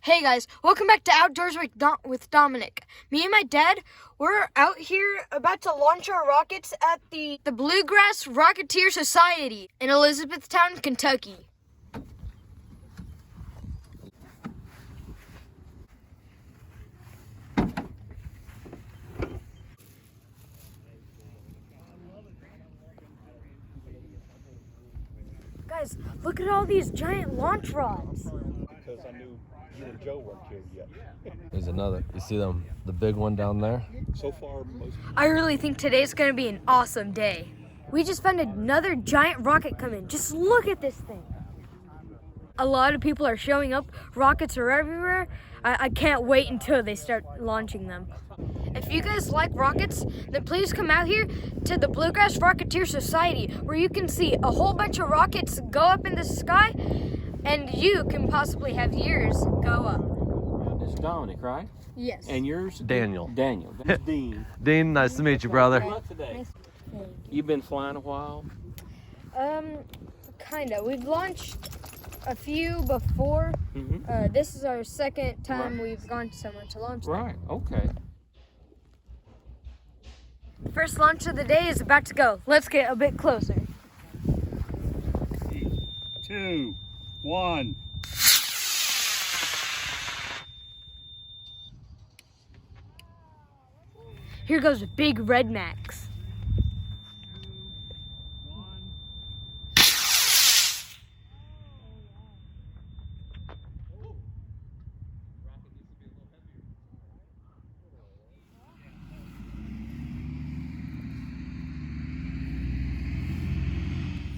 Hey guys, welcome back to Outdoors with Dominic. Me and my dad, we're out here about to launch our rockets at the Bluegrass Rocketry Society in Elizabethtown, Kentucky. Guys, look at all these giant launch rods. Because I knew you and Joe weren't here yet. There's another. You see them? The big one down there? So far, most I really think today's gonna be an awesome day. We just found another giant rocket come in. Just look at this thing. A lot of people are showing up. Rockets are everywhere. I can't wait until they start launching them. If you guys like rockets, then please come out here to the Bluegrass Rocketry Society, where you can see a whole bunch of rockets go up in the sky, and you can possibly have yours go up. It's Dominic, right? Yes. And yours? Daniel. Daniel. That's Dean. Dean, nice to meet you, brother. Good luck today. Nice. You've been flying a while? Kinda. We've launched a few before. Mm-hmm. This is our second time Right. we've gone somewhere to launch them. Right, okay. First launch of the day is about to go. Let's get a bit closer. 2, 1. Here goes a big red max.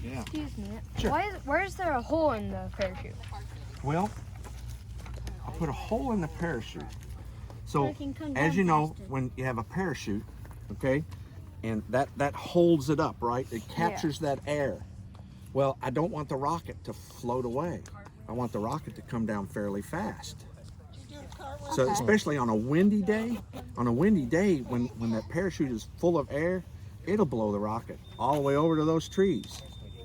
Yeah. Excuse me. Sure. Where is there a hole in the parachute? Well, I'll put a hole in the parachute. So So, it can come as down you know, faster. when you have a parachute, okay, and that holds it up, right? It captures that air. Well, I don't want the rocket to float away. I want the rocket to come down fairly fast. So, Okay. especially on a windy day, when that parachute is full of air, it'll blow the rocket all the way over to those trees.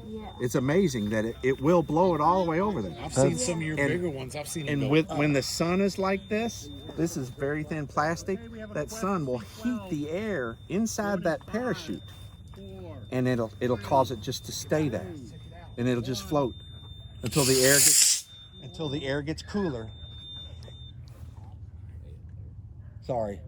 Yeah. It's amazing that it will blow it all the way over there. I've seen some of your And- bigger ones. I've seen them And go with up. when the sun is like this is very thin plastic. That sun will heat the air inside that parachute, and it'll cause it just to stay there, and it'll just float until the air gets cooler. Sorry.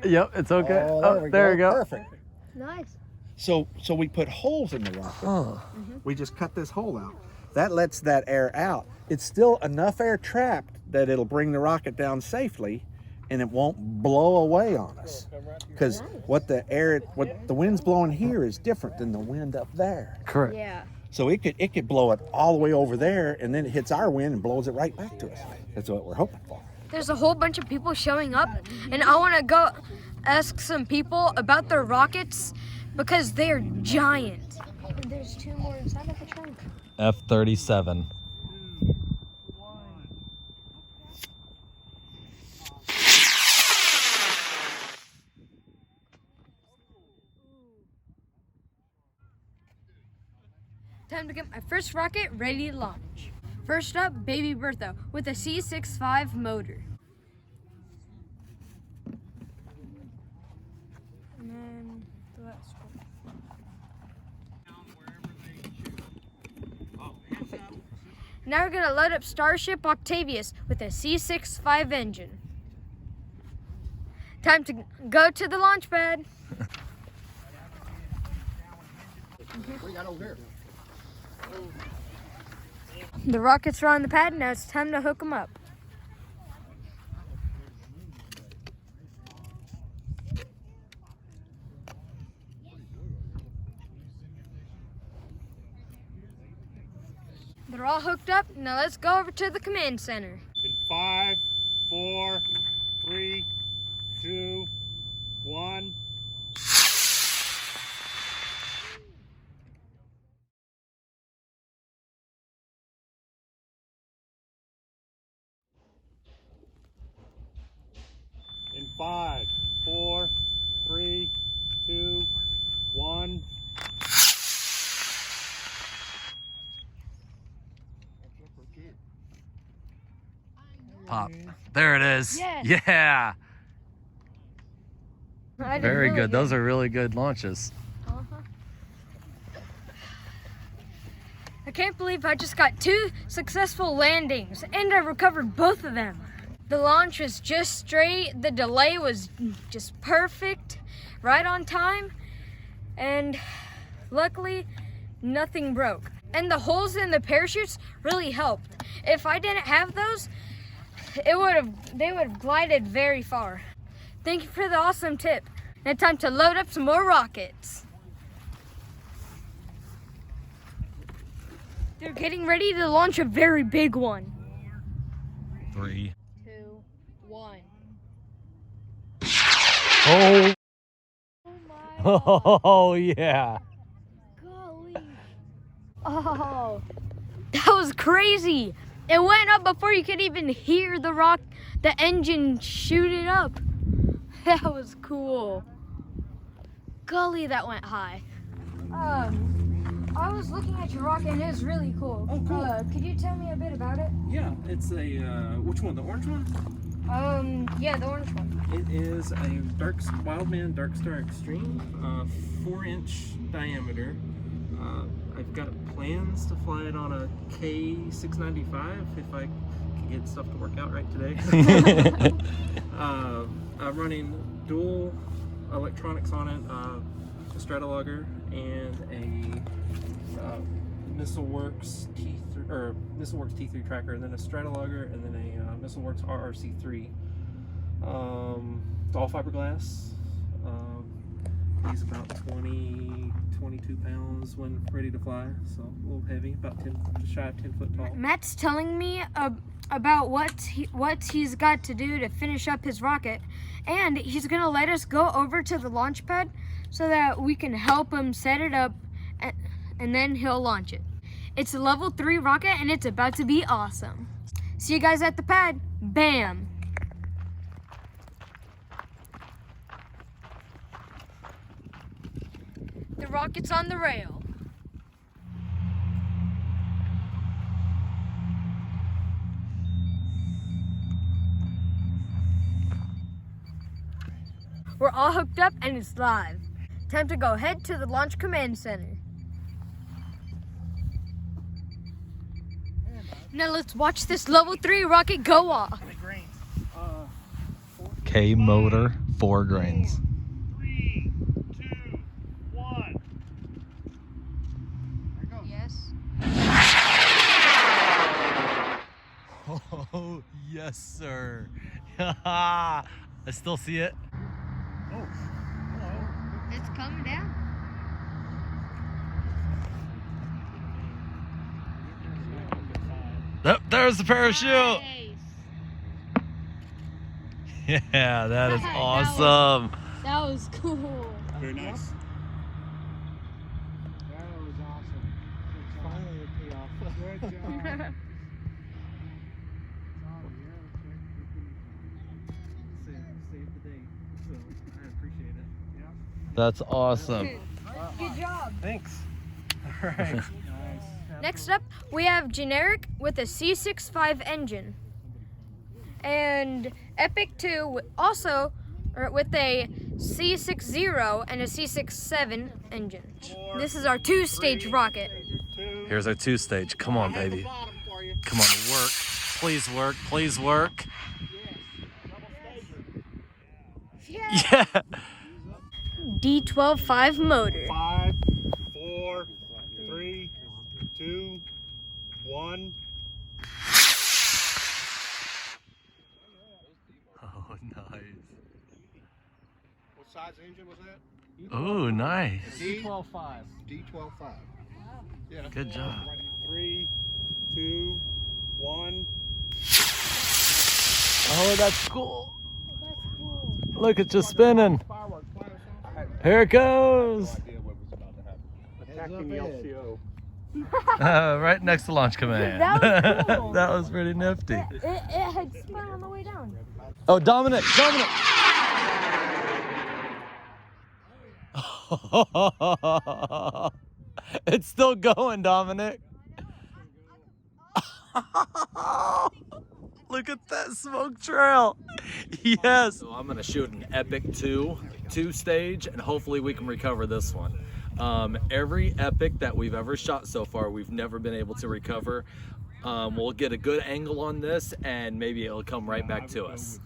Yep, it's okay. Oh, there you go. Perfect. Nice. So we put holes in the rocket. Oh, We just cut this hole out. That lets that air out. It's still enough air trapped that it'll bring the rocket down safely, and it won't blow away on us. Because what the wind's blowing here is different than the wind up there. correct. Yeah. So it could blow it all the way over there, and then it hits our wind and blows it right back to us. That's what we're hoping for. There's a whole bunch of people showing up, and I want to go ask some people about their rockets because they are giant. And there's two more inside of the trunk. F-37. Time to get my first rocket ready to launch. First up, Baby Bertha with a C65 motor. And then the last one. Perfect. Now we're gonna load up Starship Octavius with a C65 engine. Time to go to the launch pad. The rockets are on the pad, now it's time to hook them up. They're all hooked up, now let's go over to the command center. In 5, 4, 3, 2, 1. In 5, 4, 3, 2, 1. pop. There it is. Yes. Yeah. I did Very really good. Those are really good launches. I can't believe I just got 2 successful landings and I recovered both of them. The launch was just straight, the delay was just perfect, right on time, and luckily nothing broke. And the holes in the parachutes really helped. If I didn't have those, they would have glided very far. Thank you for the awesome tip. Now time to load up some more rockets. They're getting ready to launch a very big one. 3. 2, 1. Oh. Oh my God. Oh yeah. Golly. Oh, that was crazy. It went up before you could even hear the engine shoot it up. That was cool. Golly, that went high. I was looking at your rocket and it was really cool. Oh, cool. Could you tell me a bit about it? Yeah, it's a, which one, the orange one? Yeah, the orange one. It is a Wildman Dark Star Extreme, 4-inch diameter. I've got plans to fly it on a K695 if I can get stuff to work out right today. I'm running dual electronics on it, a Stratologger and a MissileWorks T3 tracker, and then a Stratologger, and then a MissileWorks RRC3. It's all fiberglass. Weighs about 22 pounds when ready to fly, so a little heavy, about 10, just shy of 10 foot tall. Matt's telling me about what he's got to do to finish up his rocket, and he's gonna let us go over to the launch pad so that we can help him set it up, and then he'll launch it. It's a level 3 rocket and it's about to be awesome. See you guys at the pad. Bam! The rocket's on the rail. We're all hooked up and it's live. Time to go head to the Launch Command Center. Now let's watch this level 3 rocket go off. K motor, 4 grains. 3, 2, 1. Yes. Oh yes, sir. I still see it. Oh, hello. It's coming down. Yep, there's the parachute. Nice. Yeah, that is That awesome. That was cool. Very nice. That was awesome. Finally it paid off. Good job. Saved the day, so I appreciate it. That's awesome. Good job. Thanks. All right. Nice. Next up, we have Generic with a C65 engine. And Epic 2 also with a C60 and a C67 engine. This is our 2-stage rocket. Here's our 2-stage. Come on, baby. Come on, work. Please work. Please work. Yeah. D12.5 motor. 5, 4, 3, 2, 1. Oh, nice. What size engine was that? Oh, nice. D12.5. D12.5. Yeah. Good job. 3, 2, 1. Oh, that's cool. Look, it's just spinning. Here it goes. Attacking the LCO. Right next to Launch Command. That was cool. That was pretty nifty. It had spun on the way down. Oh, Dominic. It's still going, Dominic. Look at that smoke trail. Yes. So I'm gonna shoot an epic two stage, and hopefully we can recover this one. Every epic that we've ever shot so far, we've never been able to recover. We'll get a good angle on this, and maybe it'll come right back to us.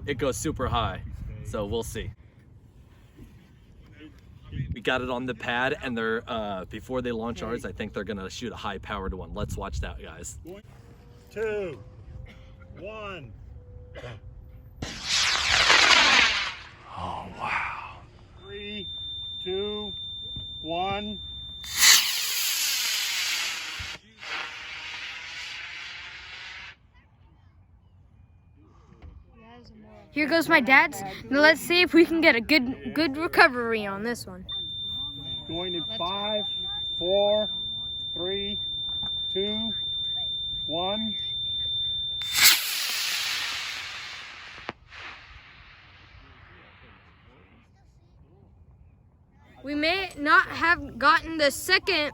It goes super high, so we'll see. We got it on the pad, and they're before they launch ours, I think they're gonna shoot a high-powered one. Let's watch that, guys. 2, 1. Oh wow! 3, 2, 1. Here goes my dad's. Now let's see if we can get a good recovery on this one. Going in 5, 4, 3, 2, 1. We may not have gotten the second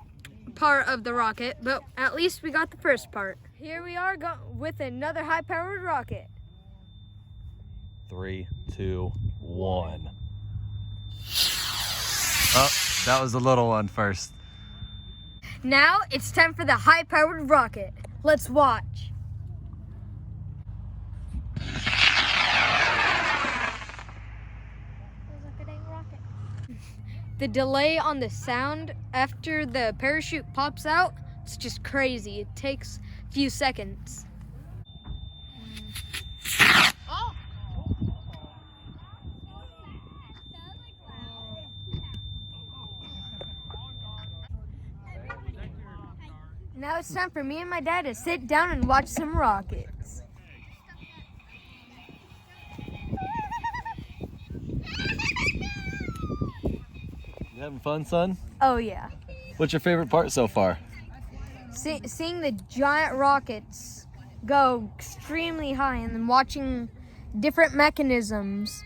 part of the rocket, but at least we got the first part. Here we are with another high-powered rocket. 3, 2, 1. Oh, that was the little one first. Now it's time for the high-powered rocket. Let's watch. The delay on the sound after the parachute pops out, it's just crazy. It takes a few seconds. Now it's time for me and my dad to sit down and watch some rockets. You having fun, son? Oh yeah. What's your favorite part so far? Seeing the giant rockets go extremely high and then watching different mechanisms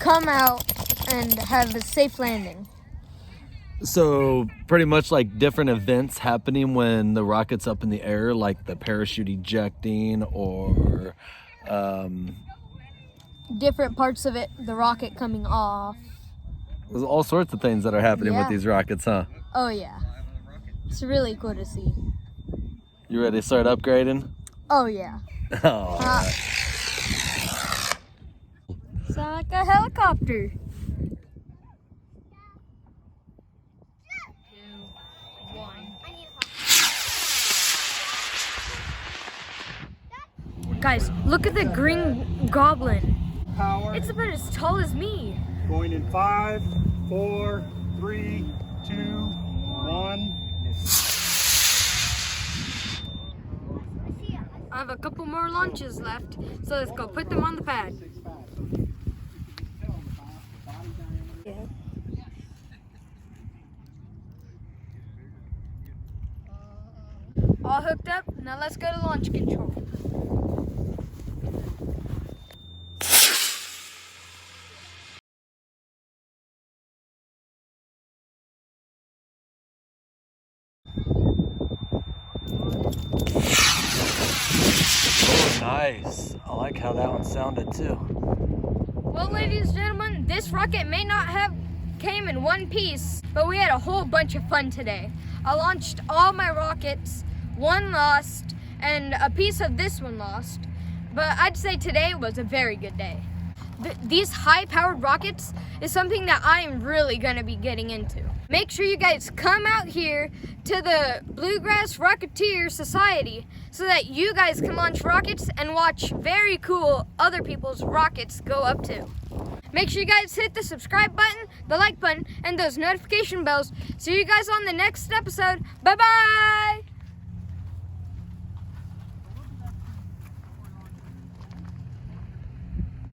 come out and have a safe landing. So pretty much like different events happening when the rocket's up in the air, like the parachute ejecting or different parts of it, the rocket coming off. there's all sorts of things that are happening with these rockets, huh? Oh yeah. It's really cool to see. You ready to start upgrading? Oh yeah. Oh, Sound like a helicopter. Guys, look at the green goblin. Power. It's about as tall as me. Going in 5, 4, 3, 2, 1. I have a couple more launches left, so let's go put them on the pad. All hooked up, now let's go to launch control. nice. I like how that one sounded too. Well, ladies and gentlemen, this rocket may not have came in one piece, but we had a whole bunch of fun today. I launched all my rockets, one lost, and a piece of this one lost. But I'd say today was a very good day. These high-powered rockets is something that I am really gonna be getting into. Make sure you guys come out here to the Bluegrass Rocketry Society so that you guys can launch rockets and watch very cool other people's rockets go up to. Make sure you guys hit the subscribe button, the like button, and those notification bells. See you guys on the next episode. Bye-bye!